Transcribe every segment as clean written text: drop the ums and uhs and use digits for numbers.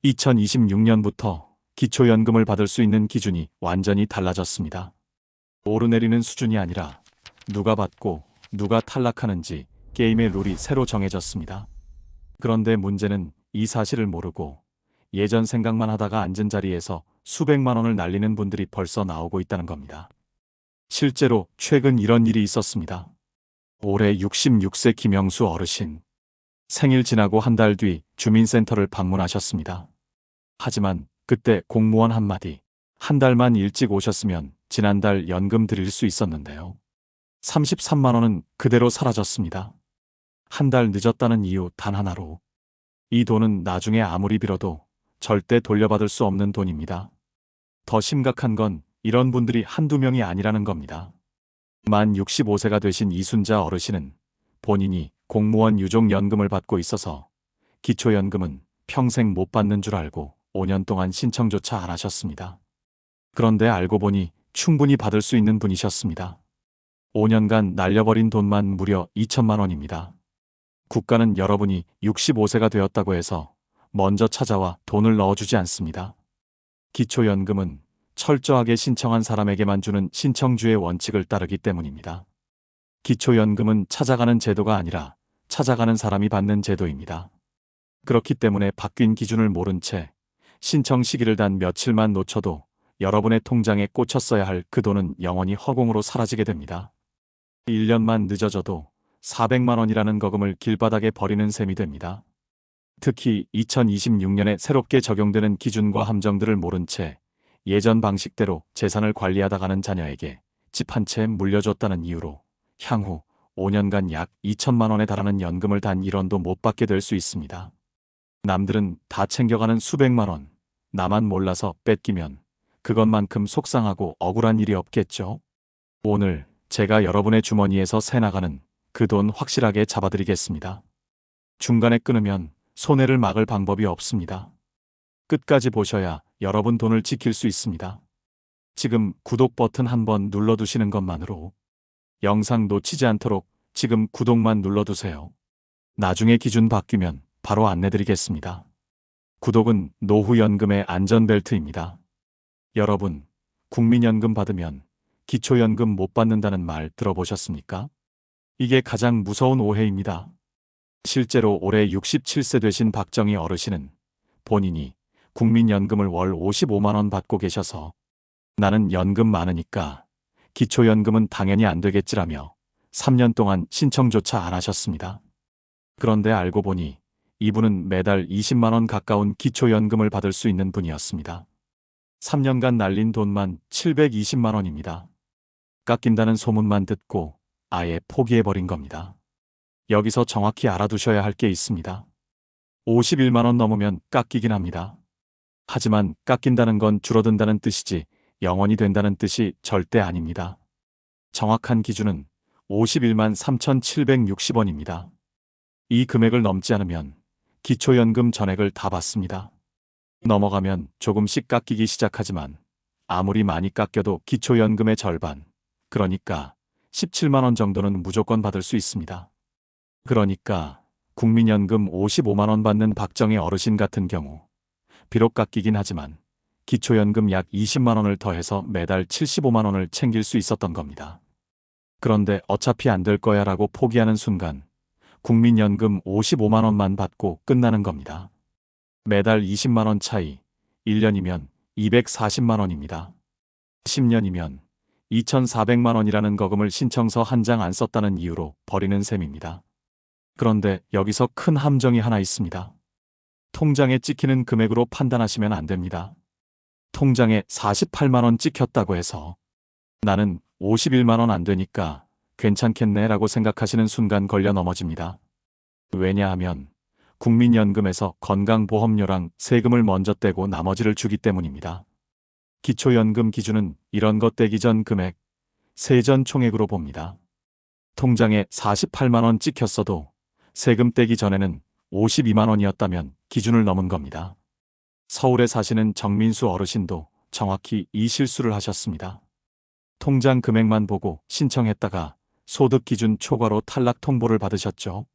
2026년부터 기초연금을 받을 수 있는 기준이 완전히 달라졌습니다. 오르내리는 수준이 아니라 누가 받고 누가 탈락하는지 게임의 룰이 새로 정해졌습니다. 그런데 문제는 이 사실을 모르고 예전 생각만 하다가 앉은 자리에서 수백만 원을 날리는 분들이 벌써 나오고 있다는 겁니다. 실제로 최근 이런 일이 있었습니다. 올해 66세 김영수 어르신. 생일 지나고 한 달 뒤 주민센터를 방문하셨습니다. 하지만 그때 공무원 한마디, 한 달만 일찍 오셨으면 지난달 연금 드릴 수 있었는데요. 33만 원은 그대로 사라졌습니다. 한 달 늦었다는 이유 단 하나로. 이 돈은 나중에 아무리 빌어도 절대 돌려받을 수 없는 돈입니다. 더 심각한 건 이런 분들이 한두 명이 아니라는 겁니다. 만 65세가 되신 이순자 어르신은 본인이 공무원 유족연금을 받고 있어서 기초연금은 평생 못 받는 줄 알고 5년 동안 신청조차 안 하셨습니다. 그런데 알고 보니 충분히 받을 수 있는 분이셨습니다. 5년간 날려버린 돈만 무려 2천만 원입니다. 국가는 여러분이 65세가 되었다고 해서 먼저 찾아와 돈을 넣어주지 않습니다. 기초연금은 철저하게 신청한 사람에게만 주는 신청주의 원칙을 따르기 때문입니다. 기초연금은 찾아가는 제도가 아니라 찾아가는 사람이 받는 제도입니다. 그렇기 때문에 바뀐 기준을 모른 채 신청 시기를 단 며칠만 놓쳐도 여러분의 통장에 꽂혔어야 할 그 돈은 영원히 허공으로 사라지게 됩니다. 1년만 늦어져도 400만 원이라는 거금을 길바닥에 버리는 셈이 됩니다. 특히 2026년에 새롭게 적용되는 기준과 함정들을 모른 채 예전 방식대로 재산을 관리하다 가는 자녀에게 집 한 채 물려줬다는 이유로 향후 5년간 약 2천만 원에 달하는 연금을 단 1원도 못 받게 될 수 있습니다. 남들은 다 챙겨가는 수백만 원, 나만 몰라서 뺏기면 그것만큼 속상하고 억울한 일이 없겠죠? 오늘 제가 여러분의 주머니에서 새나가는 그 돈 확실하게 잡아드리겠습니다. 중간에 끊으면 손해를 막을 방법이 없습니다. 끝까지 보셔야 여러분 돈을 지킬 수 있습니다. 지금 구독 버튼 한번 눌러두시는 것만으로 영상 놓치지 않도록 지금 구독만 눌러두세요. 나중에 기준 바뀌면 바로 안내드리겠습니다. 구독은 노후연금의 안전벨트입니다. 여러분, 국민연금 받으면 기초연금 못 받는다는 말 들어보셨습니까? 이게 가장 무서운 오해입니다. 실제로 올해 67세 되신 박정희 어르신은 본인이 국민연금을 월 55만 원 받고 계셔서 나는 연금 많으니까 기초연금은 당연히 안 되겠지라며 3년 동안 신청조차 안 하셨습니다. 그런데 알고 보니 이분은 매달 20만 원 가까운 기초연금을 받을 수 있는 분이었습니다. 3년간 날린 돈만 720만 원입니다. 깎인다는 소문만 듣고 아예 포기해버린 겁니다. 여기서 정확히 알아두셔야 할 게 있습니다. 51만 원 넘으면 깎이긴 합니다. 하지만 깎인다는 건 줄어든다는 뜻이지 영원히 된다는 뜻이 절대 아닙니다. 정확한 기준은 51만 3,760원입니다. 이 금액을 넘지 않으면 기초연금 전액을 다 받습니다. 넘어가면 조금씩 깎이기 시작하지만 아무리 많이 깎여도 기초연금의 절반, 그러니까 17만 원 정도는 무조건 받을 수 있습니다. 그러니까 국민연금 55만 원 받는 박정희 어르신 같은 경우 비록 깎이긴 하지만 기초연금 약 20만 원을 더해서 매달 75만 원을 챙길 수 있었던 겁니다. 그런데 어차피 안 될 거야 라고 포기하는 순간 국민연금 55만 원만 받고 끝나는 겁니다. 매달 20만 원 차이, 1년이면 240만 원입니다. 10년이면 2,400만 원이라는 거금을 신청서 한 장 안 썼다는 이유로 버리는 셈입니다. 그런데 여기서 큰 함정이 하나 있습니다. 통장에 찍히는 금액으로 판단하시면 안 됩니다. 통장에 48만 원 찍혔다고 해서 나는 51만 원 안 되니까 괜찮겠네 라고 생각하시는 순간 걸려 넘어집니다. 왜냐하면 국민연금에서 건강보험료랑 세금을 먼저 떼고 나머지를 주기 때문입니다. 기초연금 기준은 이런 것 떼기 전 금액, 세전 총액으로 봅니다. 통장에 48만 원 찍혔어도 세금 떼기 전에는 52만 원이었다면 기준을 넘은 겁니다. 서울에 사시는 정민수 어르신도 정확히 이 실수를 하셨습니다. 통장 금액만 보고 신청했다가 소득 기준 초과로 탈락 통보를 받으셨죠.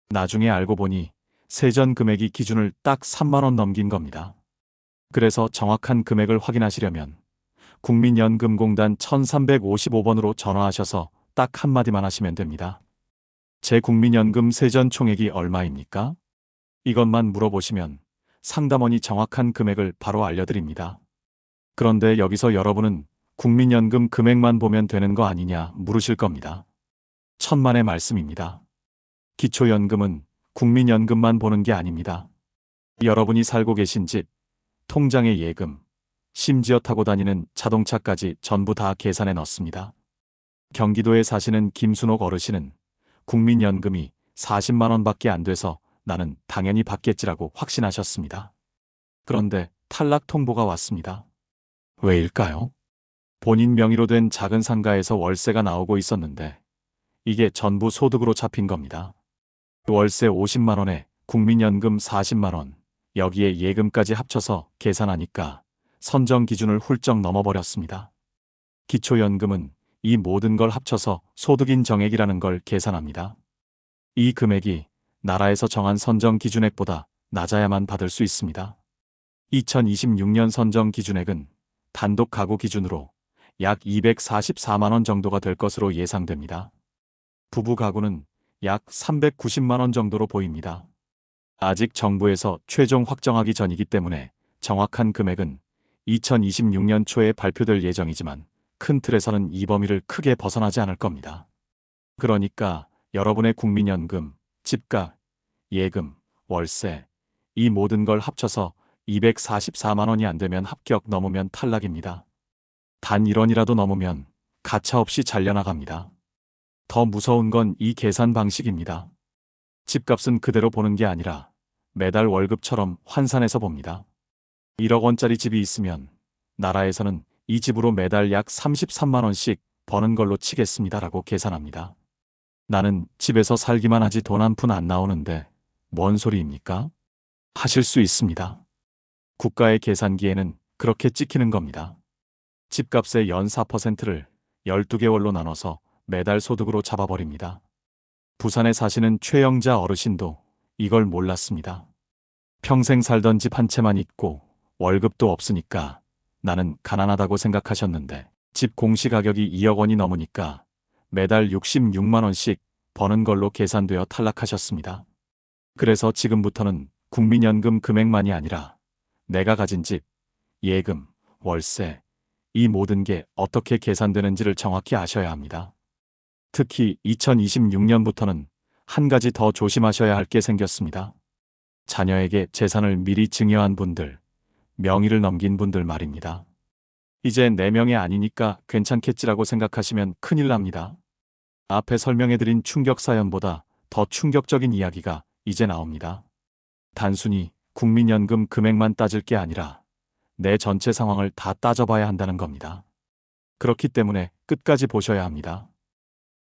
나중에 알고 보니 세전 금액이 기준을 딱 3만 원 넘긴 겁니다. 그래서 정확한 금액을 확인하시려면 국민연금공단 1355번으로 전화하셔서 딱 한마디만 하시면 됩니다. 제 국민연금 세전 총액이 얼마입니까? 이것만 물어보시면 상담원이 정확한 금액을 바로 알려드립니다. 그런데 여기서 여러분은 국민연금 금액만 보면 되는 거 아니냐 물으실 겁니다. 천만의 말씀입니다. 기초연금은 국민연금만 보는 게 아닙니다. 여러분이 살고 계신 집, 통장의 예금, 심지어 타고 다니는 자동차까지 전부 다 계산에 넣습니다. 경기도에 사시는 김순옥 어르신은 국민연금이 40만 원밖에 안 돼서 나는 당연히 받겠지라고 확신하셨습니다. 그런데 탈락 통보가 왔습니다. 왜일까요? 본인 명의로 된 작은 상가에서 월세가 나오고 있었는데 이게 전부 소득으로 잡힌 겁니다. 월세 50만 원에 국민연금 40만 원, 여기에 예금까지 합쳐서 계산하니까 선정 기준을 훌쩍 넘어버렸습니다. 기초연금은 이 모든 걸 합쳐서 소득인 정액이라는 걸 계산합니다. 이 금액이 나라에서 정한 선정 기준액보다 낮아야만 받을 수 있습니다. 2026년 선정 기준액은 단독 가구 기준으로 약 244만 원 정도가 될 것으로 예상됩니다. 부부 가구는 약 390만 원 정도로 보입니다. 아직 정부에서 최종 확정하기 전이기 때문에 정확한 금액은 2026년 초에 발표될 예정이지만 큰 틀에서는 이 범위를 크게 벗어나지 않을 겁니다. 그러니까 여러분의 국민연금, 집값, 예금, 월세, 이 모든 걸 합쳐서 244만 원이 안 되면 합격, 넘으면 탈락입니다. 단 1원이라도 넘으면 가차없이 잘려나갑니다. 더 무서운 건 이 계산 방식입니다. 집값은 그대로 보는 게 아니라 매달 월급처럼 환산해서 봅니다. 1억 원짜리 집이 있으면 나라에서는 이 집으로 매달 약 33만 원씩 버는 걸로 치겠습니다라고 계산합니다. 나는 집에서 살기만 하지 돈 한 푼 안 나오는데 뭔 소리입니까? 하실 수 있습니다. 국가의 계산기에는 그렇게 찍히는 겁니다. 집값의 연 4%를 12개월로 나눠서 매달 소득으로 잡아버립니다. 부산에 사시는 최영자 어르신도 이걸 몰랐습니다. 평생 살던 집 한 채만 있고 월급도 없으니까 나는 가난하다고 생각하셨는데 집 공시가격이 2억 원이 넘으니까 매달 66만 원씩 버는 걸로 계산되어 탈락하셨습니다. 그래서 지금부터는 국민연금 금액만이 아니라 내가 가진 집, 예금, 월세, 이 모든 게 어떻게 계산되는지를 정확히 아셔야 합니다. 특히 2026년부터는 한 가지 더 조심하셔야 할 게 생겼습니다. 자녀에게 재산을 미리 증여한 분들, 명의를 넘긴 분들 말입니다. 이제 내 명예 아니니까 괜찮겠지라고 생각하시면 큰일 납니다. 앞에 설명해드린 충격 사연보다 더 충격적인 이야기가 이제 나옵니다. 단순히 국민연금 금액만 따질 게 아니라 내 전체 상황을 다 따져봐야 한다는 겁니다. 그렇기 때문에 끝까지 보셔야 합니다.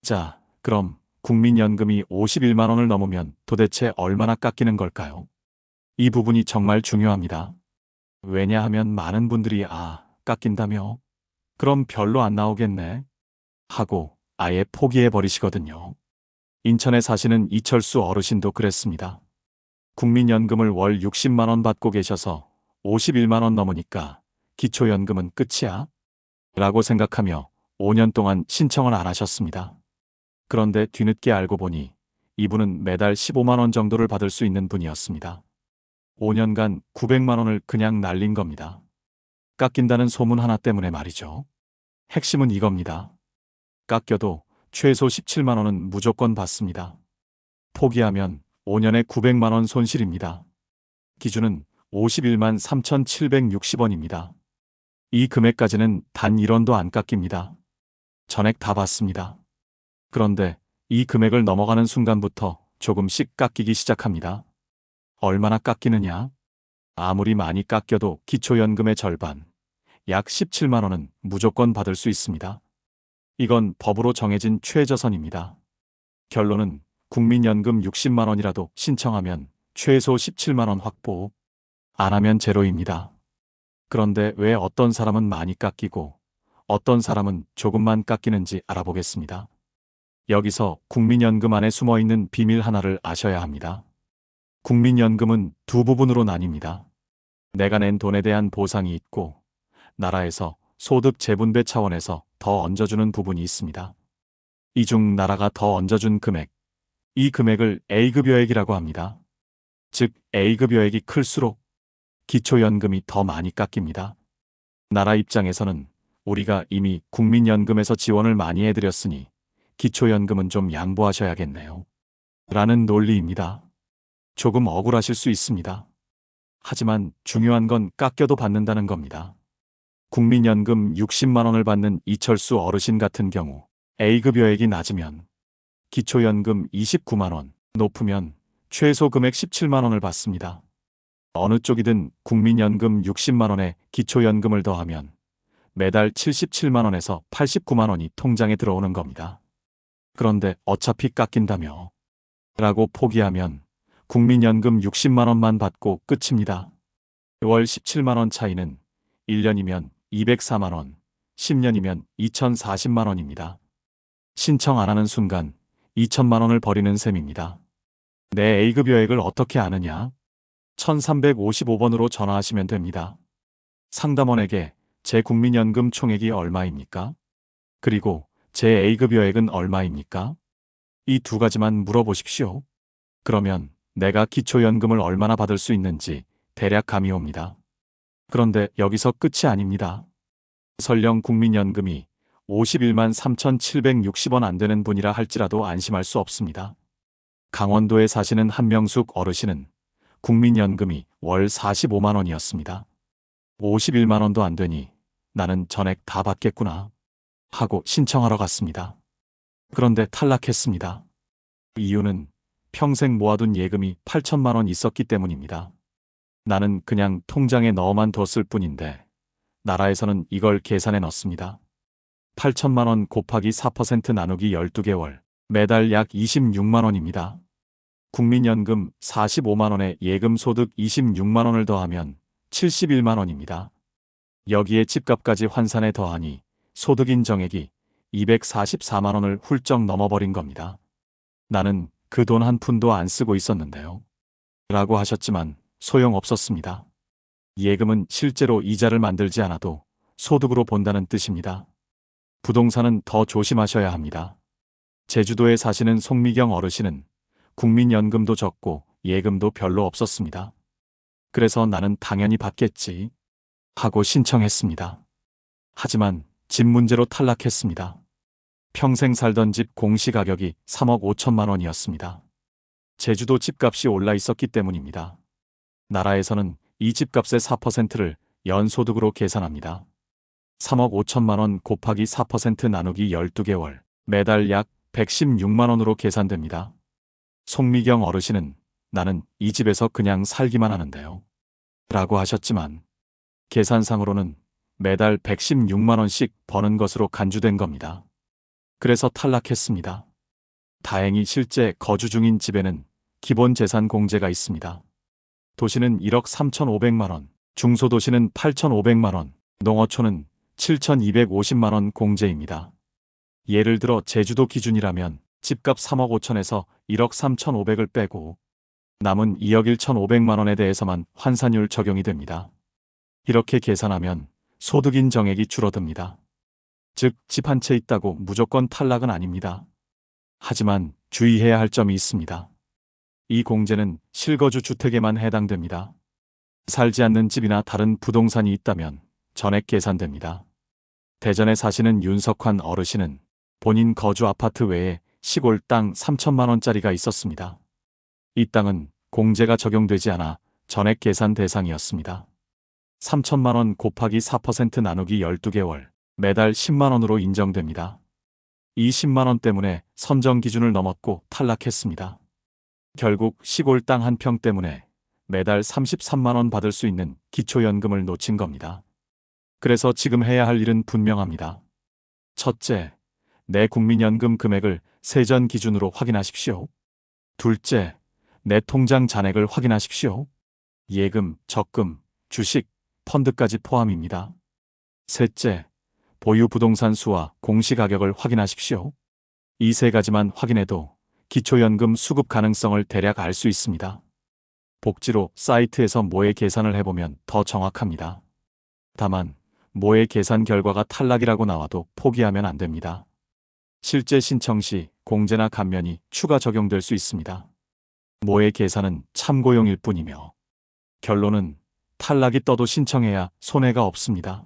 자, 그럼 국민연금이 51만 원을 넘으면 도대체 얼마나 깎이는 걸까요? 이 부분이 정말 중요합니다. 왜냐하면 많은 분들이 깎인다며? 그럼 별로 안 나오겠네? 하고 아예 포기해버리시거든요. 인천에 사시는 이철수 어르신도 그랬습니다. 국민연금을 월 60만 원 받고 계셔서 51만 원 넘으니까 기초연금은 끝이야? 라고 생각하며 5년 동안 신청을 안 하셨습니다. 그런데 뒤늦게 알고 보니 이분은 매달 15만 원 정도를 받을 수 있는 분이었습니다. 5년간 900만 원을 그냥 날린 겁니다. 깎인다는 소문 하나 때문에 말이죠. 핵심은 이겁니다. 깎여도 최소 17만 원은 무조건 받습니다. 포기하면 5년에 900만 원 손실입니다. 기준은 51만 3,760원입니다. 이 금액까지는 단 1원도 안 깎입니다. 전액 다 받습니다. 그런데 이 금액을 넘어가는 순간부터 조금씩 깎이기 시작합니다. 얼마나 깎이느냐? 아무리 많이 깎여도 기초연금의 절반, 약 17만 원은 무조건 받을 수 있습니다. 이건 법으로 정해진 최저선입니다. 결론은 국민연금 60만 원이라도 신청하면 최소 17만 원 확보, 안 하면 제로입니다. 그런데 왜 어떤 사람은 많이 깎이고 어떤 사람은 조금만 깎이는지 알아보겠습니다. 여기서 국민연금 안에 숨어있는 비밀 하나를 아셔야 합니다. 국민연금은 두 부분으로 나뉩니다. 내가 낸 돈에 대한 보상이 있고 나라에서 소득 재분배 차원에서 더 얹어주는 부분이 있습니다. 이 중 나라가 더 얹어준 금액, 이 금액을 A급여액이라고 합니다. 즉 A급여액이 클수록 기초연금이 더 많이 깎입니다. 나라 입장에서는 우리가 이미 국민연금에서 지원을 많이 해드렸으니 기초연금은 좀 양보하셔야겠네요. 라는 논리입니다. 조금 억울하실 수 있습니다. 하지만 중요한 건 깎여도 받는다는 겁니다. 국민연금 60만 원을 받는 이철수 어르신 같은 경우 A급여액이 낮으면 기초연금 29만 원, 높으면 최소 금액 17만 원을 받습니다. 어느 쪽이든 국민연금 60만 원에 기초연금을 더하면 매달 77만 원에서 89만 원이 통장에 들어오는 겁니다. 그런데 어차피 깎인다며 라고 포기하면 국민연금 60만 원만 받고 끝입니다. 월 17만 원 차이는 1년이면 204만 원, 10년이면 2040만 원입니다. 신청 안 하는 순간 2천만 원을 버리는 셈입니다. 내 A급여액을 어떻게 아느냐? 1355번으로 전화하시면 됩니다. 상담원에게 제 국민연금 총액이 얼마입니까? 그리고 제 A급여액은 얼마입니까? 이 두 가지만 물어보십시오. 그러면 내가 기초연금을 얼마나 받을 수 있는지 대략 감이 옵니다. 그런데 여기서 끝이 아닙니다. 설령 국민연금이 51만 3,760원 안 되는 분이라 할지라도 안심할 수 없습니다. 강원도에 사시는 한명숙 어르신은 국민연금이 월 45만 원이었습니다. 51만 원도 안 되니 나는 전액 다 받겠구나 하고 신청하러 갔습니다. 그런데 탈락했습니다. 이유는 평생 모아둔 예금이 8천만 원 있었기 때문입니다. 나는 그냥 통장에 넣어만 뒀을 뿐인데 나라에서는 이걸 계산해 넣습니다. 8천만 원 곱하기 4% 나누기 12개월, 매달 약 26만 원입니다. 국민연금 45만 원에 예금 소득 26만 원을 더하면 71만 원입니다. 여기에 집값까지 환산해 더하니 소득인 정액이 244만 원을 훌쩍 넘어버린 겁니다. 나는 그 돈 한 푼도 안 쓰고 있었는데요. 라고 하셨지만 소용없었습니다. 예금은 실제로 이자를 만들지 않아도 소득으로 본다는 뜻입니다. 부동산은 더 조심하셔야 합니다. 제주도에 사시는 송미경 어르신은 국민연금도 적고 예금도 별로 없었습니다. 그래서 나는 당연히 받겠지 하고 신청했습니다. 하지만 집 문제로 탈락했습니다. 평생 살던 집 공시가격이 3억 5천만 원이었습니다. 제주도 집값이 올라 있었기 때문입니다. 나라에서는 이 집값의 4%를 연소득으로 계산합니다. 3억 5천만 원 곱하기 4% 나누기 12개월, 매달 약 116만 원으로 계산됩니다. 송미경 어르신은 나는 이 집에서 그냥 살기만 하는데요. 라고 하셨지만 계산상으로는 매달 116만 원씩 버는 것으로 간주된 겁니다. 그래서 탈락했습니다. 다행히 실제 거주 중인 집에는 기본 재산 공제가 있습니다. 도시는 1억 3,500만 원, 중소도시는 8,500만 원, 농어촌은 7,250만 원 공제입니다. 예를 들어 제주도 기준이라면 집값 3억 5천에서 1억 3,500을 빼고 남은 2억 1,500만 원에 대해서만 환산율 적용이 됩니다. 이렇게 계산하면 소득인 정액이 줄어듭니다. 즉, 집 한 채 있다고 무조건 탈락은 아닙니다. 하지만 주의해야 할 점이 있습니다. 이 공제는 실거주 주택에만 해당됩니다. 살지 않는 집이나 다른 부동산이 있다면 전액 계산됩니다. 대전에 사시는 윤석환 어르신은 본인 거주 아파트 외에 시골 땅 3천만 원짜리가 있었습니다. 이 땅은 공제가 적용되지 않아 전액 계산 대상이었습니다. 3천만 원 곱하기 4% 나누기 12개월, 매달 10만 원으로 인정됩니다. 이 10만 원 때문에 선정 기준을 넘었고 탈락했습니다. 결국 시골 땅 한 평 때문에 매달 33만 원 받을 수 있는 기초연금을 놓친 겁니다. 그래서 지금 해야 할 일은 분명합니다. 첫째, 내 국민연금 금액을 세전 기준으로 확인하십시오. 둘째, 내 통장 잔액을 확인하십시오. 예금, 적금, 주식, 펀드까지 포함입니다. 셋째, 보유 부동산 수와 공시가격을 확인하십시오. 이 세 가지만 확인해도 기초연금 수급 가능성을 대략 알 수 있습니다. 복지로 사이트에서 모의 계산을 해보면 더 정확합니다. 다만 모의 계산 결과가 탈락이라고 나와도 포기하면 안 됩니다. 실제 신청 시 공제나 감면이 추가 적용될 수 있습니다. 모의 계산은 참고용일 뿐이며 결론은 탈락이 떠도 신청해야 손해가 없습니다.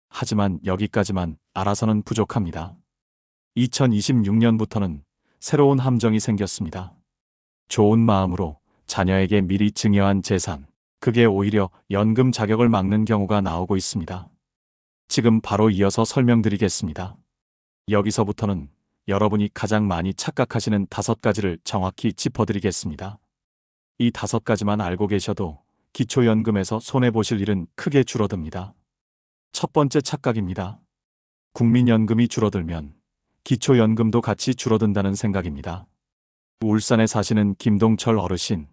하지만 여기까지만 알아서는 부족합니다. 2026년부터는 새로운 함정이 생겼습니다. 좋은 마음으로 자녀에게 미리 증여한 재산, 그게 오히려 연금 자격을 막는 경우가 나오고 있습니다. 지금 바로 이어서 설명드리겠습니다. 여기서부터는 여러분이 가장 많이 착각하시는 5가지를 정확히 짚어드리겠습니다. 이 5가지만 알고 계셔도 기초연금에서 손해보실 일은 크게 줄어듭니다. 첫 번째 착각입니다. 국민연금이 줄어들면 기초연금도 같이 줄어든다는 생각입니다. 울산에 사시는 김동철 어르신,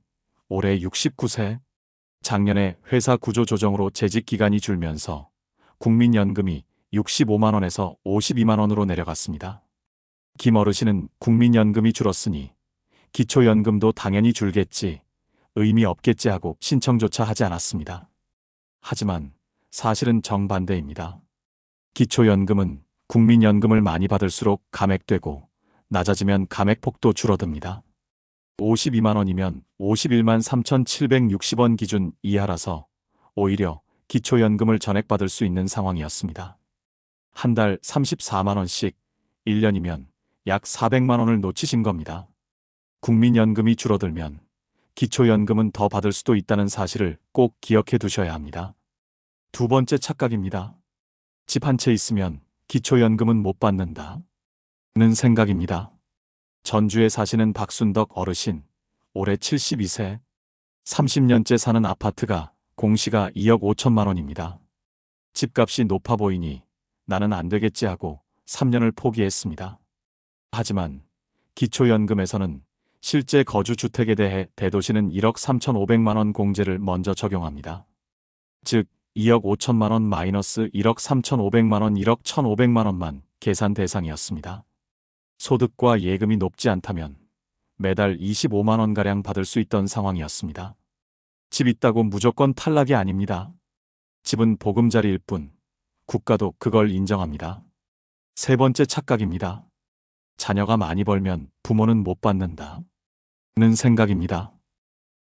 올해 69세, 작년에 회사 구조조정으로 재직기간이 줄면서 국민연금이 65만 원에서 52만 원으로 내려갔습니다. 김 어르신은 국민연금이 줄었으니 기초연금도 당연히 줄겠지, 의미 없겠지 하고 신청조차 하지 않았습니다. 하지만 사실은 정반대입니다. 기초연금은 국민연금을 많이 받을수록 감액되고 낮아지면 감액폭도 줄어듭니다. 52만 원이면 51만 3,760원 기준 이하라서 오히려 기초연금을 전액받을 수 있는 상황이었습니다. 한 달 34만 원씩 1년이면 약 400만 원을 놓치신 겁니다. 국민연금이 줄어들면 기초연금은 더 받을 수도 있다는 사실을 꼭 기억해 두셔야 합니다. 두 번째 착각입니다. 집 한 채 있으면 기초연금은 못 받는다 는 생각입니다. 전주에 사시는 박순덕 어르신, 올해 72세, 30년째 사는 아파트가 공시가 2억 5천만 원입니다. 집값이 높아 보이니 나는 안 되겠지 하고 3년을 포기했습니다. 하지만 기초연금에서는 실제 거주주택에 대해 대도시는 1억 3,500만 원 공제를 먼저 적용합니다. 즉 2억 5천만 원 마이너스 1억 3,500만 원 1억 1,500만 원만 계산 대상이었습니다. 소득과 예금이 높지 않다면 매달 25만 원가량 받을 수 있던 상황이었습니다. 집 있다고 무조건 탈락이 아닙니다. 집은 보금자리일 뿐 국가도 그걸 인정합니다. 세 번째 착각입니다. 자녀가 많이 벌면 부모는 못 받는다 는 생각입니다.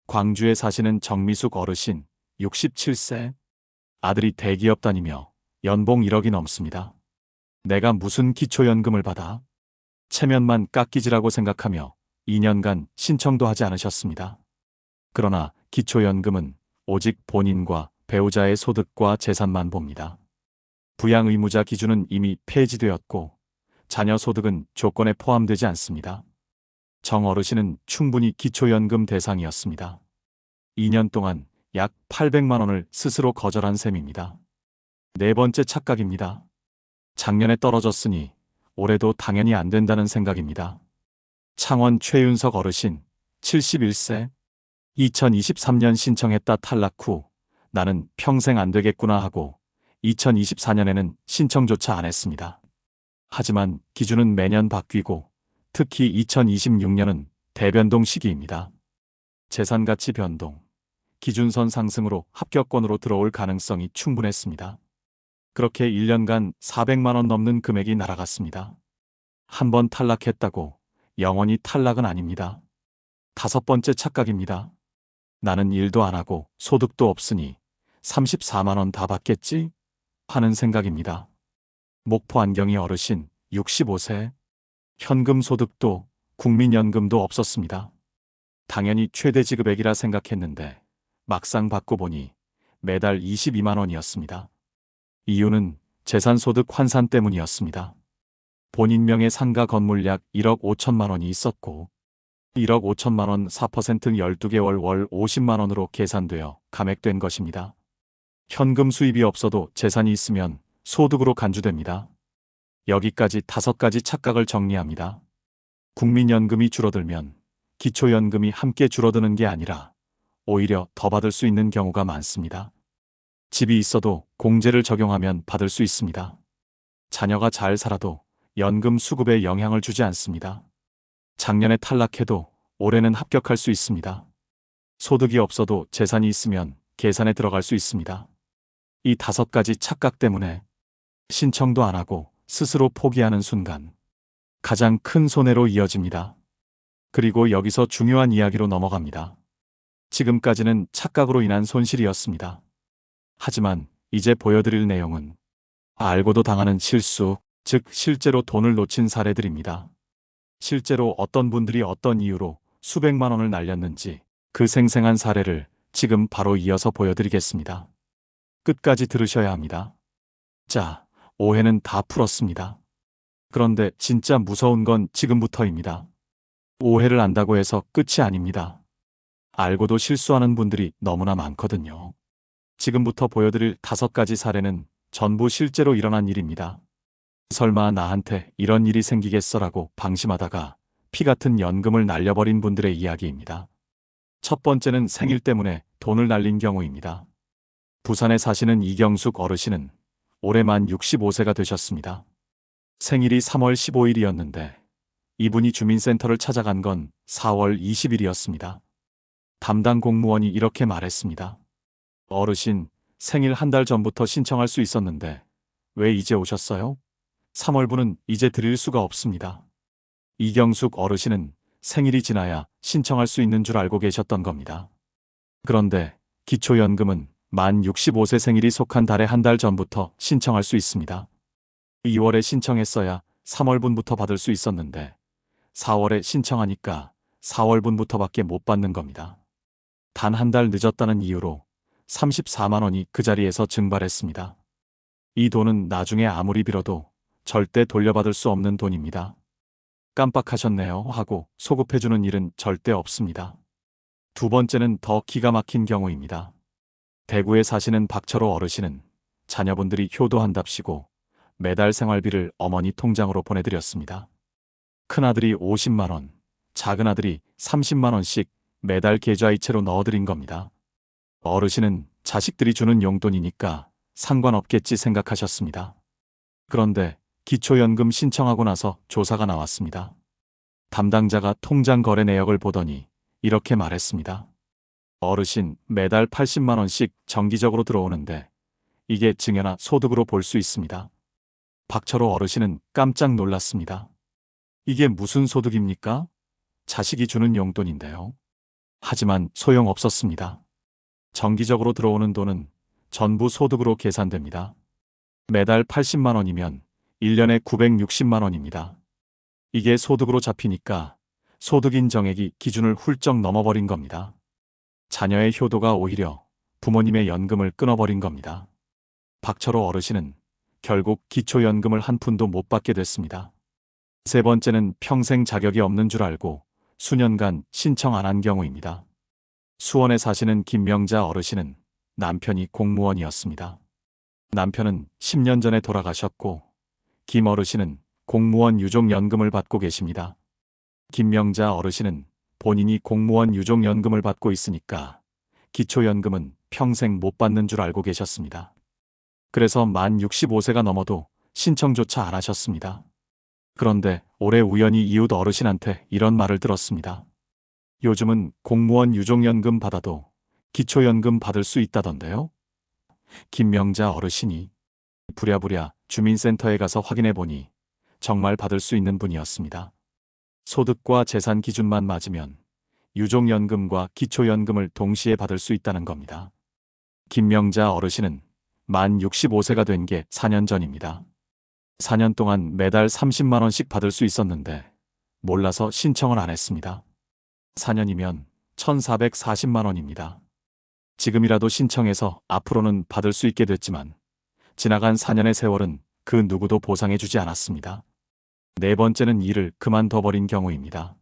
광주에 사시는 정미숙 어르신, 67세, 아들이 대기업 다니며 연봉 1억이 넘습니다. 내가 무슨 기초연금을 받아? 체면만 깎이지라고 생각하며 2년간 신청도 하지 않으셨습니다. 그러나 기초연금은 오직 본인과 배우자의 소득과 재산만 봅니다. 부양의무자 기준은 이미 폐지되었고 자녀 소득은 조건에 포함되지 않습니다. 정 어르신은 충분히 기초연금 대상이었습니다. 2년 동안 약 800만 원을 스스로 거절한 셈입니다. 네 번째 착각입니다. 작년에 떨어졌으니 올해도 당연히 안 된다는 생각입니다. 창원 최윤석 어르신, 71세, 2023년 신청했다 탈락 후 나는 평생 안 되겠구나 하고 2024년에는 신청조차 안 했습니다. 하지만 기준은 매년 바뀌고 특히 2026년은 대변동 시기입니다. 재산가치 변동, 기준선 상승으로 합격권으로 들어올 가능성이 충분했습니다. 그렇게 1년간 400만 원 넘는 금액이 날아갔습니다. 한 번 탈락했다고 영원히 탈락은 아닙니다. 다섯 번째 착각입니다. 나는 일도 안 하고 소득도 없으니 34만 원 다 받겠지? 하는 생각입니다. 목포 안경이 어르신, 65세, 현금 소득도 국민연금도 없었습니다. 당연히 최대 지급액이라 생각했는데 막상 받고 보니 매달 22만 원이었습니다. 이유는 재산소득 환산 때문이었습니다. 본인 명의 상가 건물 약 1억 5천만 원이 있었고 1억 5천만 원 4% 12개월 월 50만 원으로 계산되어 감액된 것입니다. 현금 수입이 없어도 재산이 있으면 소득으로 간주됩니다. 여기까지 5가지 착각을 정리합니다. 국민연금이 줄어들면 기초연금이 함께 줄어드는 게 아니라 오히려 더 받을 수 있는 경우가 많습니다. 집이 있어도 공제를 적용하면 받을 수 있습니다. 자녀가 잘 살아도 연금 수급에 영향을 주지 않습니다. 작년에 탈락해도 올해는 합격할 수 있습니다. 소득이 없어도 재산이 있으면 계산에 들어갈 수 있습니다. 이 5가지 착각 때문에 신청도 안 하고 스스로 포기하는 순간 가장 큰 손해로 이어집니다. 그리고 여기서 중요한 이야기로 넘어갑니다. 지금까지는 착각으로 인한 손실이었습니다. 하지만 이제 보여드릴 내용은 알고도 당하는 실수, 즉 실제로 돈을 놓친 사례들입니다. 실제로 어떤 분들이 어떤 이유로 수백만 원을 날렸는지 그 생생한 사례를 지금 바로 이어서 보여드리겠습니다. 끝까지 들으셔야 합니다. 자, 오해는 다 풀었습니다. 그런데 진짜 무서운 건 지금부터입니다. 오해를 안다고 해서 끝이 아닙니다. 알고도 실수하는 분들이 너무나 많거든요. 지금부터 보여드릴 5가지 사례는 전부 실제로 일어난 일입니다. 설마 나한테 이런 일이 생기겠어라고 방심하다가 피 같은 연금을 날려버린 분들의 이야기입니다. 첫 번째는 생일 때문에 돈을 날린 경우입니다. 부산에 사시는 이경숙 어르신은 올해 만 65세가 되셨습니다. 생일이 3월 15일이었는데 이분이 주민센터를 찾아간 건 4월 20일이었습니다. 담당 공무원이 이렇게 말했습니다. 어르신, 생일 한 달 전부터 신청할 수 있었는데 왜 이제 오셨어요? 3월분은 이제 드릴 수가 없습니다. 이경숙 어르신은 생일이 지나야 신청할 수 있는 줄 알고 계셨던 겁니다. 그런데 기초연금은 만 65세 생일이 속한 달에 한 달 전부터 신청할 수 있습니다. 2월에 신청했어야 3월분부터 받을 수 있었는데 4월에 신청하니까 4월분부터밖에 못 받는 겁니다. 단 한 달 늦었다는 이유로 34만 원이 그 자리에서 증발했습니다. 이 돈은 나중에 아무리 빌어도 절대 돌려받을 수 없는 돈입니다. 깜빡하셨네요 하고 소급해주는 일은 절대 없습니다. 두 번째는 더 기가 막힌 경우입니다. 대구에 사시는 박철호 어르신은 자녀분들이 효도한답시고 매달 생활비를 어머니 통장으로 보내드렸습니다. 큰아들이 50만 원, 작은아들이 30만 원씩 매달 계좌이체로 넣어드린 겁니다. 어르신은 자식들이 주는 용돈이니까 상관없겠지 생각하셨습니다. 그런데 기초연금 신청하고 나서 조사가 나왔습니다. 담당자가 통장 거래 내역을 보더니 이렇게 말했습니다. 어르신, 매달 80만 원씩 정기적으로 들어오는데 이게 증여나 소득으로 볼 수 있습니다. 박철호 어르신은 깜짝 놀랐습니다. 이게 무슨 소득입니까? 자식이 주는 용돈인데요. 하지만 소용없었습니다. 정기적으로 들어오는 돈은 전부 소득으로 계산됩니다. 매달 80만 원이면 1년에 960만 원입니다. 이게 소득으로 잡히니까 소득 인정액이 기준을 훌쩍 넘어버린 겁니다. 자녀의 효도가 오히려 부모님의 연금을 끊어버린 겁니다. 박철호 어르신은 결국 기초연금을 한 푼도 못 받게 됐습니다. 세 번째는 평생 자격이 없는 줄 알고 수년간 신청 안 한 경우입니다. 수원에 사시는 김명자 어르신은 남편이 공무원이었습니다. 남편은 10년 전에 돌아가셨고 김 어르신은 공무원 유족연금을 받고 계십니다. 김명자 어르신은 본인이 공무원 유족연금을 받고 있으니까 기초연금은 평생 못 받는 줄 알고 계셨습니다. 그래서 만 65세가 넘어도 신청조차 안 하셨습니다. 그런데 올해 우연히 이웃 어르신한테 이런 말을 들었습니다. 요즘은 공무원 유족연금 받아도 기초연금 받을 수 있다던데요? 김명자 어르신이 부랴부랴 주민센터에 가서 확인해 보니 정말 받을 수 있는 분이었습니다. 소득과 재산 기준만 맞으면 유족연금과 기초연금을 동시에 받을 수 있다는 겁니다. 김명자 어르신은 만 65세가 된 게 4년 전입니다. 4년 동안 매달 30만 원씩 받을 수 있었는데 몰라서 신청을 안 했습니다. 4년이면 1,440만 원입니다. 지금이라도 신청해서 앞으로는 받을 수 있게 됐지만 지나간 4년의 세월은 그 누구도 보상해주지 않았습니다. 네 번째는 일을 그만둬버린 경우입니다.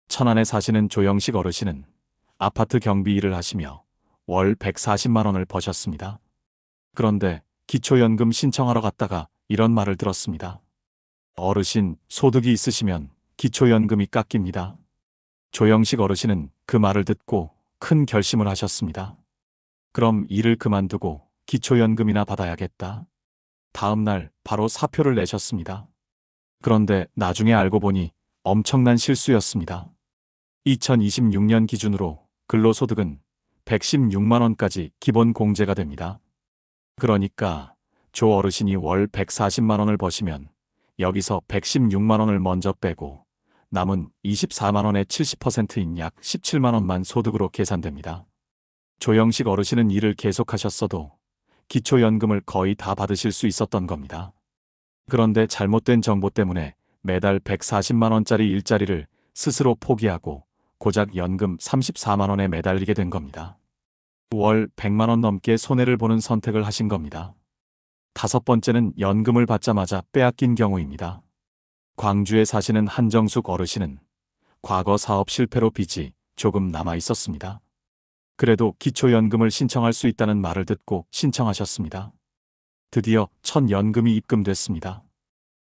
천안에 사시는 조영식 어르신은 아파트 경비 일을 하시며 월 140만 원을 버셨습니다. 그런데 기초연금 신청하러 갔다가 이런 말을 들었습니다. 어르신, 소득이 있으시면 기초연금이 깎입니다. 조영식 어르신은 그 말을 듣고 큰 결심을 하셨습니다. 그럼 일을 그만두고 기초연금이나 받아야겠다. 다음 날 바로 사표를 내셨습니다. 그런데 나중에 알고 보니 엄청난 실수였습니다. 2026년 기준으로 근로소득은 116만 원까지 기본 공제가 됩니다. 그러니까 조 어르신이 월 140만 원을 버시면 여기서 116만 원을 먼저 빼고 남은 24만 원의 70%인 약 17만 원만 소득으로 계산됩니다. 조영식 어르신은 일을 계속하셨어도 기초연금을 거의 다 받으실 수 있었던 겁니다. 그런데 잘못된 정보 때문에 매달 140만 원짜리 일자리를 스스로 포기하고 고작 연금 34만 원에 매달리게 된 겁니다. 월 100만 원 넘게 손해를 보는 선택을 하신 겁니다. 다섯 번째는 연금을 받자마자 빼앗긴 경우입니다. 광주에 사시는 한정숙 어르신은 과거 사업 실패로 빚이 조금 남아 있었습니다. 그래도 기초연금을 신청할 수 있다는 말을 듣고 신청하셨습니다. 드디어 첫 연금이 입금됐습니다.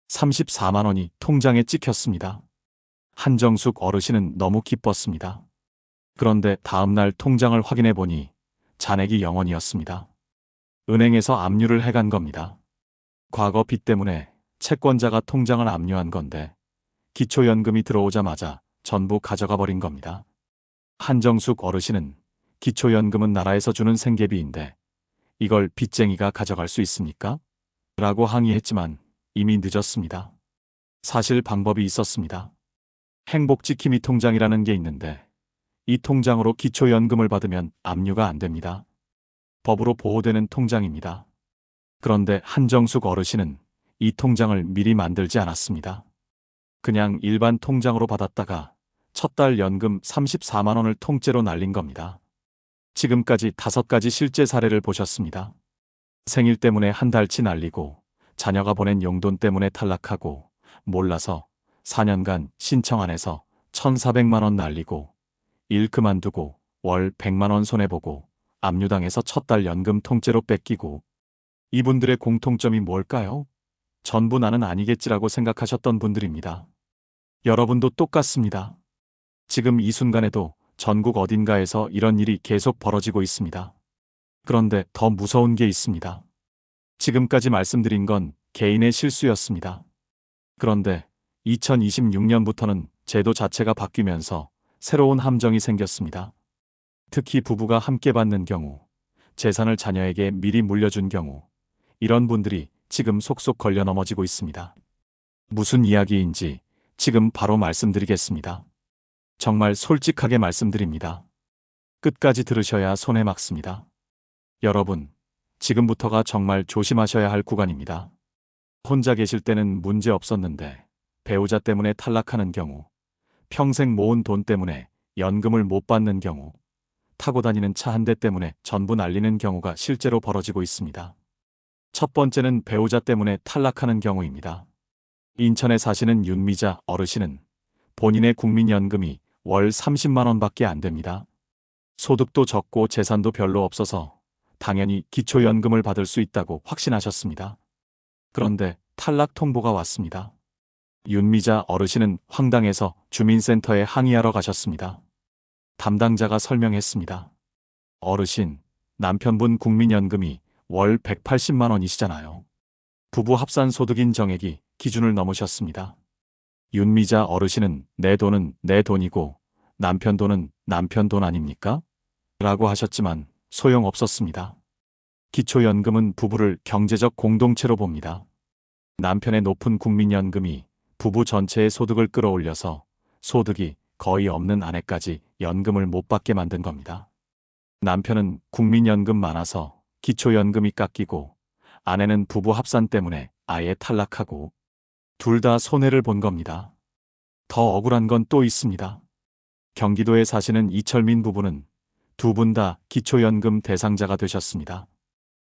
34만 원이 통장에 찍혔습니다. 한정숙 어르신은 너무 기뻤습니다. 그런데 다음날 통장을 확인해 보니 잔액이 0원이었습니다. 은행에서 압류를 해간 겁니다. 과거 빚 때문에 채권자가 통장을 압류한 건데 기초연금이 들어오자마자 전부 가져가 버린 겁니다. 한정숙 어르신은 기초연금은 나라에서 주는 생계비인데 이걸 빚쟁이가 가져갈 수 있습니까? 라고 항의했지만 이미 늦었습니다. 사실 방법이 있었습니다. 행복지킴이 통장이라는 게 있는데 이 통장으로 기초연금을 받으면 압류가 안 됩니다. 법으로 보호되는 통장입니다. 그런데 한정숙 어르신은 이 통장을 미리 만들지 않았습니다. 그냥 일반 통장으로 받았다가 첫 달 연금 34만 원을 통째로 날린 겁니다. 지금까지 5가지 실제 사례를 보셨습니다. 생일 때문에 한 달치 날리고 자녀가 보낸 용돈 때문에 탈락하고 몰라서 4년간 신청 안 해서 1,400만 원 날리고 일 그만두고 월 100만 원 손해보고 압류당해서 첫 달 연금 통째로 뺏기고 이분들의 공통점이 뭘까요? 전부 나는 아니겠지라고 생각하셨던 분들입니다. 여러분도 똑같습니다. 지금 이 순간에도 전국 어딘가에서 이런 일이 계속 벌어지고 있습니다. 그런데 더 무서운 게 있습니다. 지금까지 말씀드린 건 개인의 실수였습니다. 그런데 2026년부터는 제도 자체가 바뀌면서 새로운 함정이 생겼습니다. 특히 부부가 함께 받는 경우, 재산을 자녀에게 미리 물려준 경우, 이런 분들이 지금 속속 걸려 넘어지고 있습니다. 무슨 이야기인지 지금 바로 말씀드리겠습니다. 정말 솔직하게 말씀드립니다. 끝까지 들으셔야 손에 막습니다. 여러분, 지금부터가 정말 조심하셔야 할 구간입니다. 혼자 계실 때는 문제 없었는데 배우자 때문에 탈락하는 경우, 평생 모은 돈 때문에 연금을 못 받는 경우, 타고 다니는 차 한 대 때문에 전부 날리는 경우가 실제로 벌어지고 있습니다. 첫 번째는 배우자 때문에 탈락하는 경우입니다. 인천에 사시는 윤미자 어르신은 본인의 국민연금이 월 30만 원밖에 안 됩니다. 소득도 적고 재산도 별로 없어서 당연히 기초연금을 받을 수 있다고 확신하셨습니다. 그런데 탈락 통보가 왔습니다. 윤미자 어르신은 황당해서 주민센터에 항의하러 가셨습니다. 담당자가 설명했습니다. 어르신, 남편분 국민연금이 월 180만 원이시잖아요. 부부 합산 소득인 정액이 기준을 넘으셨습니다. 윤미자 어르신은 내 돈은 내 돈이고 남편 돈은 남편 돈 아닙니까? 라고 하셨지만 소용없었습니다. 기초연금은 부부를 경제적 공동체로 봅니다. 남편의 높은 국민연금이 부부 전체의 소득을 끌어올려서 소득이 거의 없는 아내까지 연금을 못 받게 만든 겁니다. 남편은 국민연금 많아서 기초연금이 깎이고 아내는 부부 합산 때문에 아예 탈락하고 둘 다 손해를 본 겁니다. 더 억울한 건 또 있습니다. 경기도에 사시는 이철민 부부는 두 분 다 기초연금 대상자가 되셨습니다.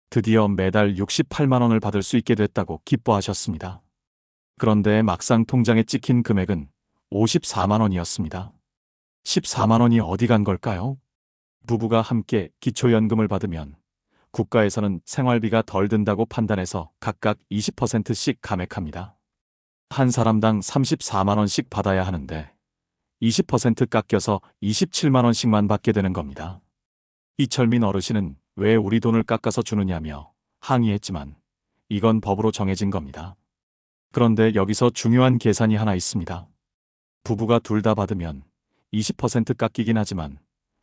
드디어 매달 68만 원을 받을 수 있게 됐다고 기뻐하셨습니다. 그런데 막상 통장에 찍힌 금액은 54만 원이었습니다. 14만 원이 어디 간 걸까요? 부부가 함께 기초연금을 받으면 국가에서는 생활비가 덜 든다고 판단해서 각각 20%씩 감액합니다. 한 사람당 34만 원씩 받아야 하는데 20% 깎여서 27만 원씩만 받게 되는 겁니다. 이철민 어르신은 왜 우리 돈을 깎아서 주느냐며 항의했지만 이건 법으로 정해진 겁니다. 그런데 여기서 중요한 계산이 하나 있습니다. 부부가 둘 다 받으면 20% 깎이긴 하지만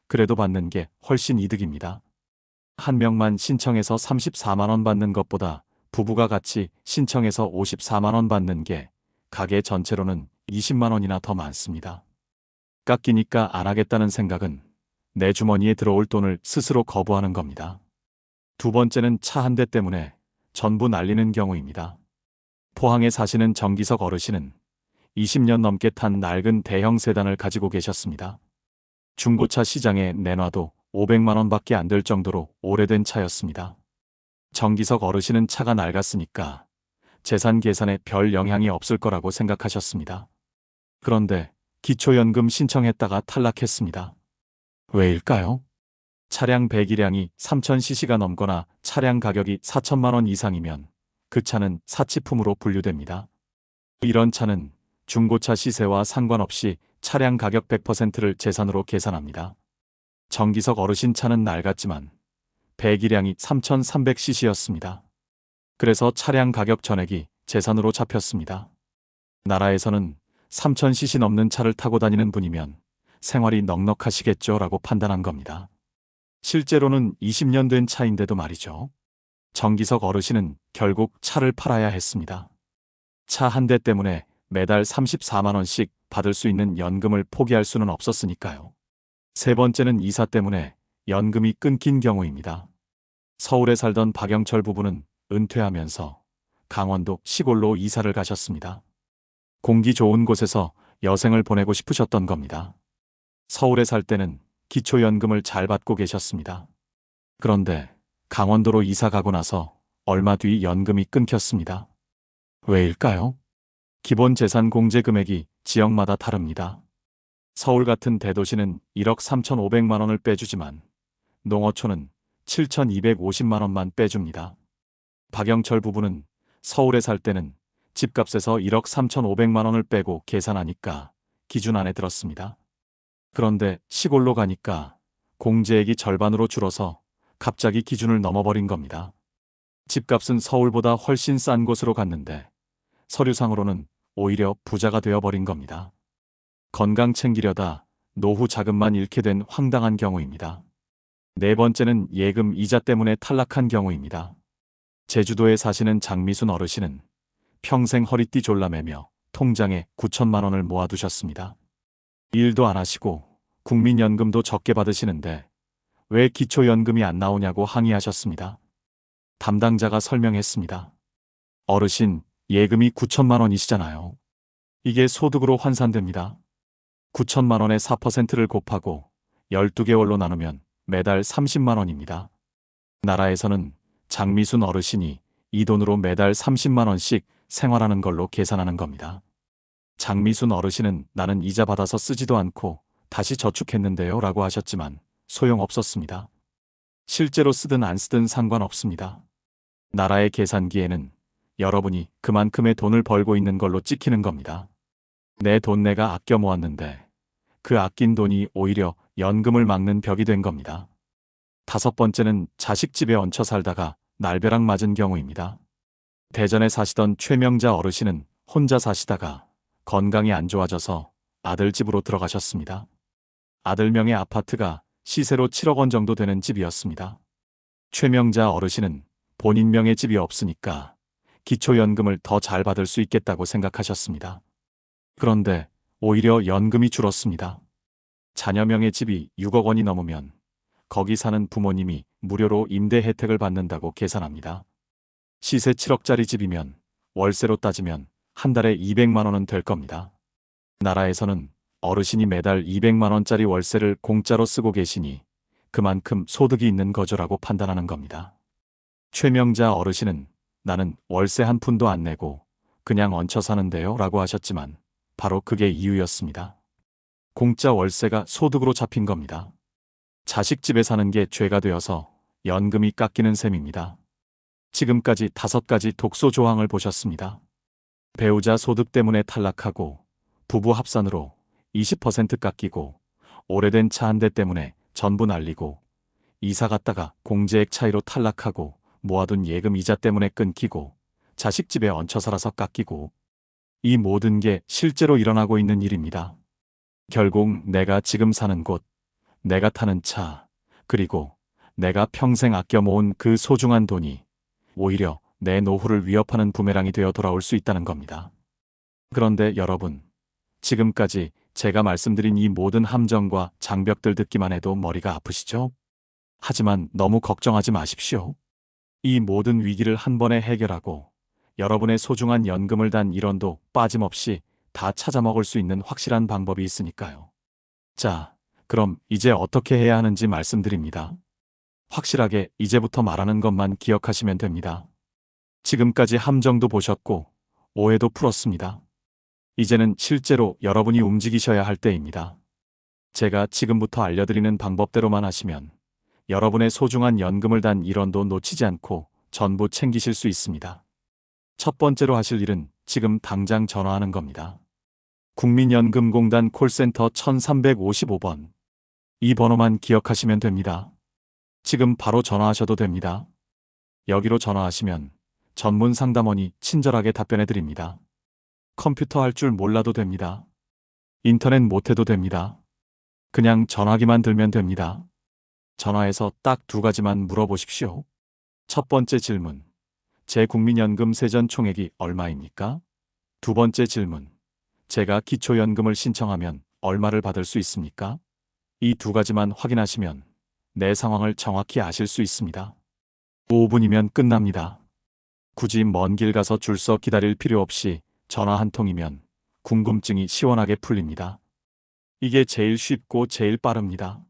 그래도 받는 게 훨씬 이득입니다. 한 명만 신청해서 34만 원 받는 것보다 부부가 같이 신청해서 54만 원 받는 게 가게 전체로는 20만 원이나 더 많습니다. 깎이니까 안 하겠다는 생각은 내 주머니에 들어올 돈을 스스로 거부하는 겁니다. 두 번째는 차 한 대 때문에 전부 날리는 경우입니다. 포항에 사시는 정기석 어르신은 20년 넘게 탄 낡은 대형 세단을 가지고 계셨습니다. 중고차 시장에 내놔도 500만 원밖에 안 될 정도로 오래된 차였습니다. 정기석 어르신은 차가 낡았으니까 재산 계산에 별 영향이 없을 거라고 생각하셨습니다. 그런데 기초연금 신청했다가 탈락했습니다. 왜일까요? 차량 배기량이 3000cc가 넘거나 차량 가격이 4천만 원 이상이면 그 차는 사치품으로 분류됩니다. 이런 차는 중고차 시세와 상관없이 차량 가격 100%를 재산으로 계산합니다. 정기석 어르신 차는 낡았지만 배기량이 3300cc였습니다. 그래서 차량 가격 전액이 재산으로 잡혔습니다. 나라에서는 3000cc 넘는 차를 타고 다니는 분이면 생활이 넉넉하시겠죠 라고 판단한 겁니다. 실제로는 20년 된 차인데도 말이죠. 정기석 어르신은 결국 차를 팔아야 했습니다. 차 한 대 때문에 매달 34만 원씩 받을 수 있는 연금을 포기할 수는 없었으니까요. 세 번째는 이사 때문에 연금이 끊긴 경우입니다. 서울에 살던 박영철 부부는 은퇴하면서 강원도 시골로 이사를 가셨습니다. 공기 좋은 곳에서 여생을 보내고 싶으셨던 겁니다. 서울에 살 때는 기초연금을 잘 받고 계셨습니다. 그런데 강원도로 이사 가고 나서 얼마 뒤 연금이 끊겼습니다. 왜일까요? 기본재산 공제 금액이 지역마다 다릅니다. 서울 같은 대도시는 1억 3,500만 원을 빼주지만 농어촌은 7,250만 원만 빼줍니다. 박영철 부부는 서울에 살 때는 집값에서 1억 3,500만 원을 빼고 계산하니까 기준 안에 들었습니다. 그런데 시골로 가니까 공제액이 절반으로 줄어서 갑자기 기준을 넘어버린 겁니다. 집값은 서울보다 훨씬 싼 곳으로 갔는데 서류상으로는 오히려 부자가 되어버린 겁니다. 건강 챙기려다 노후 자금만 잃게 된 황당한 경우입니다. 네 번째는 예금 이자 때문에 탈락한 경우입니다. 제주도에 사시는 장미순 어르신은 평생 허리띠 졸라매며 통장에 9천만 원을 모아두셨습니다. 일도 안 하시고 국민연금도 적게 받으시는데 왜 기초연금이 안 나오냐고 항의하셨습니다. 담당자가 설명했습니다. 어르신, 예금이 9천만 원이시잖아요. 이게 소득으로 환산됩니다. 9천만 원에 4%를 곱하고 12개월로 나누면 매달 30만 원입니다. 나라에서는 장미순 어르신이 이 돈으로 매달 30만 원씩 생활하는 걸로 계산하는 겁니다. 장미순 어르신은 나는 이자 받아서 쓰지도 않고 다시 저축했는데요 라고 하셨지만 소용없었습니다. 실제로 쓰든 안 쓰든 상관없습니다. 나라의 계산기에는 여러분이 그만큼의 돈을 벌고 있는 걸로 찍히는 겁니다. 내 돈 내가 아껴 모았는데 그 아낀 돈이 오히려 연금을 막는 벽이 된 겁니다. 다섯 번째는 자식 집에 얹혀 살다가 날벼락 맞은 경우입니다. 대전에 사시던 최명자 어르신은 혼자 사시다가 건강이 안 좋아져서 아들 집으로 들어가셨습니다. 아들 명의 아파트가 시세로 7억 원 정도 되는 집이었습니다. 최명자 어르신은 본인 명의 집이 없으니까 기초연금을 더 잘 받을 수 있겠다고 생각하셨습니다. 그런데 오히려 연금이 줄었습니다. 자녀 명의 집이 6억 원이 넘으면 거기 사는 부모님이 무료로 임대 혜택을 받는다고 계산합니다. 시세 7억짜리 집이면 월세로 따지면 한 달에 200만 원은 될 겁니다. 나라에서는 어르신이 매달 200만 원짜리 월세를 공짜로 쓰고 계시니 그만큼 소득이 있는 거죠라고 판단하는 겁니다. 최명자 어르신은 나는 월세 한 푼도 안 내고 그냥 얹혀 사는데요 라고 하셨지만 바로 그게 이유였습니다. 공짜 월세가 소득으로 잡힌 겁니다. 자식 집에 사는 게 죄가 되어서 연금이 깎이는 셈입니다. 지금까지 5가지 독소 조항을 보셨습니다. 배우자 소득 때문에 탈락하고 부부 합산으로 20% 깎이고 오래된 차 한 대 때문에 전부 날리고 이사 갔다가 공제액 차이로 탈락하고 모아둔 예금 이자 때문에 끊기고 자식 집에 얹혀 살아서 깎이고 이 모든 게 실제로 일어나고 있는 일입니다. 결국 내가 지금 사는 곳, 내가 타는 차, 그리고 내가 평생 아껴 모은 그 소중한 돈이 오히려 내 노후를 위협하는 부메랑이 되어 돌아올 수 있다는 겁니다. 그런데 여러분, 지금까지 제가 말씀드린 이 모든 함정과 장벽들 듣기만 해도 머리가 아프시죠? 하지만 너무 걱정하지 마십시오. 이 모든 위기를 한 번에 해결하고 여러분의 소중한 연금을 단 1원도 빠짐없이 다 찾아먹을 수 있는 확실한 방법이 있으니까요. 자, 그럼 이제 어떻게 해야 하는지 말씀드립니다. 확실하게 이제부터 말하는 것만 기억하시면 됩니다. 지금까지 함정도 보셨고 오해도 풀었습니다. 이제는 실제로 여러분이 움직이셔야 할 때입니다. 제가 지금부터 알려드리는 방법대로만 하시면 여러분의 소중한 연금을 단 1원도 놓치지 않고 전부 챙기실 수 있습니다. 첫 번째로 하실 일은 지금 당장 전화하는 겁니다. 국민연금공단 콜센터 1355번. 이 번호만 기억하시면 됩니다. 지금 바로 전화하셔도 됩니다. 여기로 전화하시면 전문 상담원이 친절하게 답변해 드립니다. 컴퓨터 할 줄 몰라도 됩니다. 인터넷 못해도 됩니다. 그냥 전화기만 들면 됩니다. 전화해서 딱 2가지만 물어보십시오. 첫 번째 질문, 제 국민연금 세전 총액이 얼마입니까? 두 번째 질문, 제가 기초연금을 신청하면 얼마를 받을 수 있습니까? 이 2가지만 확인하시면 내 상황을 정확히 아실 수 있습니다. 5분이면 끝납니다. 굳이 먼 길 가서 줄 서 기다릴 필요 없이 전화 한 통이면 궁금증이 시원하게 풀립니다. 이게 제일 쉽고 제일 빠릅니다.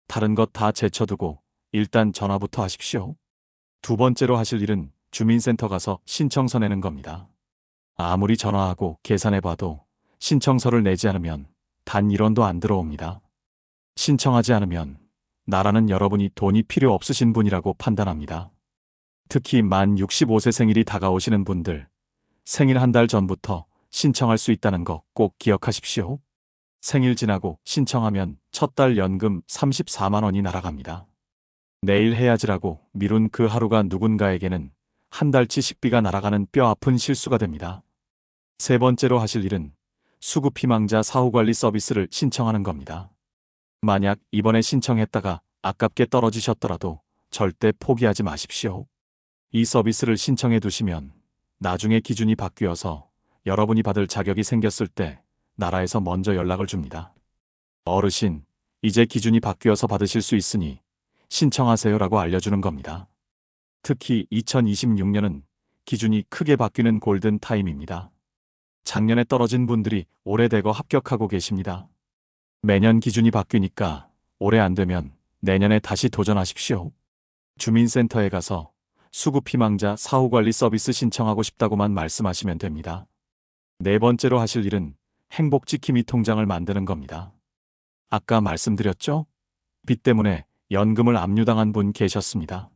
다른 것 다 제쳐두고 일단 전화부터 하십시오. 두 번째로 하실 일은 주민센터 가서 신청서 내는 겁니다. 아무리 전화하고 계산해봐도 신청서를 내지 않으면 단 1원도 안 들어옵니다. 신청하지 않으면 나라는 여러분이 돈이 필요 없으신 분이라고 판단합니다. 특히 만 65세 생일이 다가오시는 분들, 생일 한 달 전부터 신청할 수 있다는 거 꼭 기억하십시오. 생일 지나고 신청하면 첫 달 연금 34만 원이 날아갑니다. 내일 해야지라고 미룬 그 하루가 누군가에게는 한 달치 식비가 날아가는 뼈아픈 실수가 됩니다. 세 번째로 하실 일은 수급희망자 사후관리 서비스를 신청하는 겁니다. 만약 이번에 신청했다가 아깝게 떨어지셨더라도 절대 포기하지 마십시오. 이 서비스를 신청해 두시면 나중에 기준이 바뀌어서 여러분이 받을 자격이 생겼을 때 나라에서 먼저 연락을 줍니다. 어르신, 이제 기준이 바뀌어서 받으실 수 있으니 신청하세요라고 알려주는 겁니다. 특히 2026년은 기준이 크게 바뀌는 골든 타임입니다. 작년에 떨어진 분들이 올해 대거 합격하고 계십니다. 매년 기준이 바뀌니까 올해 안 되면 내년에 다시 도전하십시오. 주민센터에 가서 수급희망자 사후관리 서비스 신청하고 싶다고만 말씀하시면 됩니다. 네 번째로 하실 일은 행복지킴이 통장을 만드는 겁니다. 아까 말씀드렸죠? 빚 때문에 연금을 압류당한 분 계셨습니다.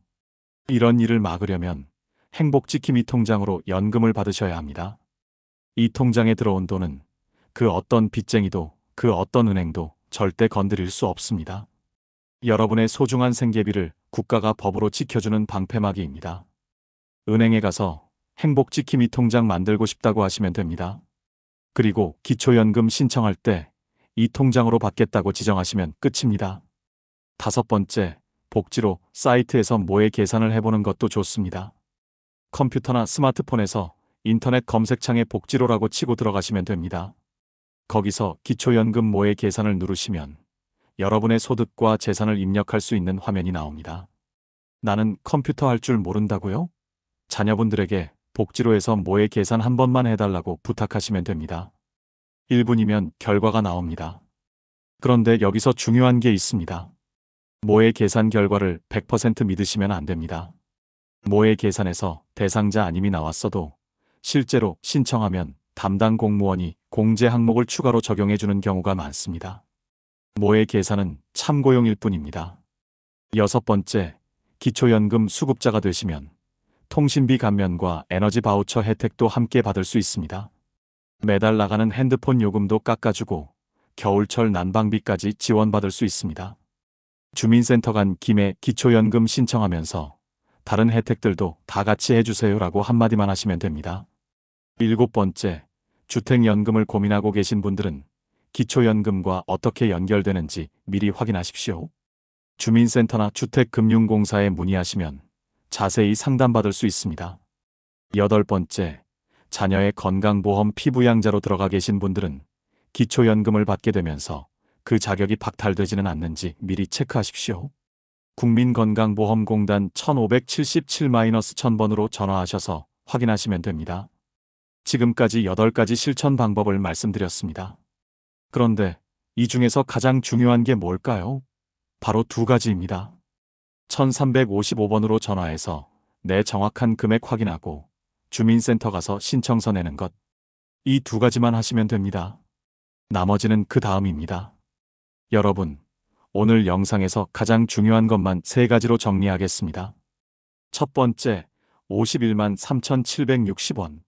이런 일을 막으려면 행복지킴이 통장으로 연금을 받으셔야 합니다. 이 통장에 들어온 돈은 그 어떤 빚쟁이도 그 어떤 은행도 절대 건드릴 수 없습니다. 여러분의 소중한 생계비를 국가가 법으로 지켜주는 방패막이입니다. 은행에 가서 행복지킴이 통장 만들고 싶다고 하시면 됩니다. 그리고 기초연금 신청할 때 이 통장으로 받겠다고 지정하시면 끝입니다. 다섯 번째, 복지로 사이트에서 모의 계산을 해보는 것도 좋습니다. 컴퓨터나 스마트폰에서 인터넷 검색창에 복지로라고 치고 들어가시면 됩니다. 거기서 기초연금 모의 계산을 누르시면 여러분의 소득과 재산을 입력할 수 있는 화면이 나옵니다. 나는 컴퓨터 할 줄 모른다고요? 자녀분들에게 복지로에서 모의 계산 한 번만 해달라고 부탁하시면 됩니다. 1분이면 결과가 나옵니다. 그런데 여기서 중요한 게 있습니다. 모의 계산 결과를 100% 믿으시면 안 됩니다. 모의 계산에서 대상자 아님이 나왔어도 실제로 신청하면 담당 공무원이 공제 항목을 추가로 적용해주는 경우가 많습니다. 모의 계산은 참고용일 뿐입니다. 여섯 번째, 기초연금 수급자가 되시면 통신비 감면과 에너지 바우처 혜택도 함께 받을 수 있습니다. 매달 나가는 핸드폰 요금도 깎아주고 겨울철 난방비까지 지원받을 수 있습니다. 주민센터 간 김에 기초연금 신청하면서 다른 혜택들도 다 같이 해주세요라고 한마디만 하시면 됩니다. 일곱 번째, 주택연금을 고민하고 계신 분들은 기초연금과 어떻게 연결되는지 미리 확인하십시오. 주민센터나 주택금융공사에 문의하시면 자세히 상담받을 수 있습니다. 8번째, 자녀의 건강보험 피부양자로 들어가 계신 분들은 기초연금을 받게 되면서 그 자격이 박탈되지는 않는지 미리 체크하십시오. 국민건강보험공단 1577-1000번으로 전화하셔서 확인하시면 됩니다. 지금까지 8가지 실천 방법을 말씀드렸습니다. 그런데 이 중에서 가장 중요한 게 뭘까요? 바로 2가지입니다. 1355번으로 전화해서 내 정확한 금액 확인하고 주민센터 가서 신청서 내는 것. 이 2가지만 하시면 됩니다. 나머지는 그 다음입니다. 여러분, 오늘 영상에서 가장 중요한 것만 3가지로 정리하겠습니다. 첫 번째, 51만 3,760원.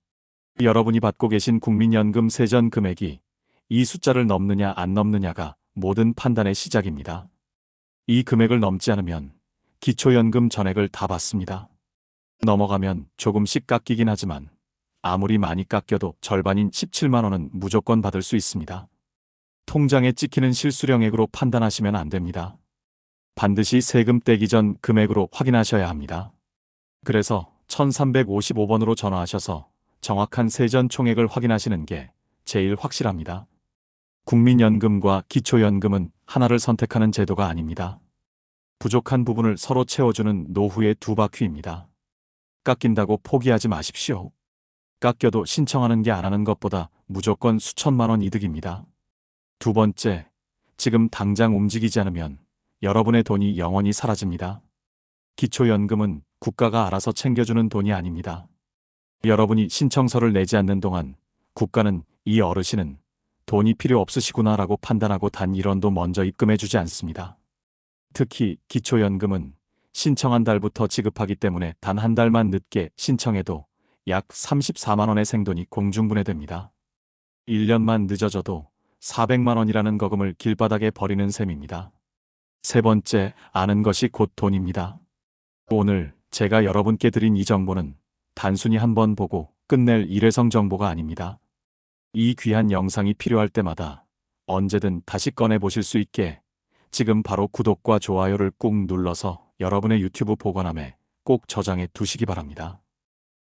여러분이 받고 계신 국민연금 세전 금액이 이 숫자를 넘느냐 안 넘느냐가 모든 판단의 시작입니다. 이 금액을 넘지 않으면 기초연금 전액을 다 받습니다. 넘어가면 조금씩 깎이긴 하지만 아무리 많이 깎여도 절반인 17만 원은 무조건 받을 수 있습니다. 통장에 찍히는 실수령액으로 판단하시면 안 됩니다. 반드시 세금 떼기 전 금액으로 확인하셔야 합니다. 그래서 1355번으로 전화하셔서 정확한 세전 총액을 확인하시는 게 제일 확실합니다. 국민연금과 기초연금은 하나를 선택하는 제도가 아닙니다. 부족한 부분을 서로 채워주는 노후의 두 바퀴입니다. 깎인다고 포기하지 마십시오. 깎여도 신청하는 게 안 하는 것보다 무조건 수천만 원 이득입니다. 2번째, 지금 당장 움직이지 않으면 여러분의 돈이 영원히 사라집니다. 기초연금은 국가가 알아서 챙겨주는 돈이 아닙니다. 여러분이 신청서를 내지 않는 동안 국가는 이 어르신은 돈이 필요 없으시구나라고 판단하고 단 1원도 먼저 입금해주지 않습니다. 특히 기초연금은 신청한 달부터 지급하기 때문에 단 한 달만 늦게 신청해도 약 34만 원의 생돈이 공중분해됩니다. 1년만 늦어져도 400만 원이라는 거금을 길바닥에 버리는 셈입니다. 3번째, 아는 것이 곧 돈입니다. 오늘 제가 여러분께 드린 이 정보는 단순히 한번 보고 끝낼 일회성 정보가 아닙니다. 이 귀한 영상이 필요할 때마다 언제든 다시 꺼내 보실 수 있게 지금 바로 구독과 좋아요를 꾹 눌러서 여러분의 유튜브 보관함에 꼭 저장해 두시기 바랍니다.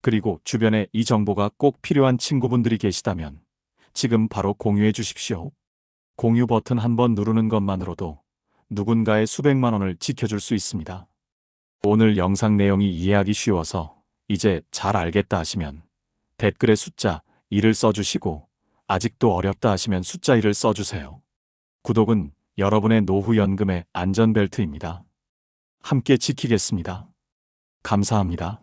그리고 주변에 이 정보가 꼭 필요한 친구분들이 계시다면 지금 바로 공유해 주십시오. 공유 버튼 한번 누르는 것만으로도 누군가의 수백만 원을 지켜줄 수 있습니다. 오늘 영상 내용이 이해하기 쉬워서 이제 잘 알겠다 하시면 댓글에 숫자 1을 써주시고 아직도 어렵다 하시면 숫자 1을 써주세요. 구독은 여러분의 노후 연금의 안전벨트입니다. 함께 지키겠습니다. 감사합니다.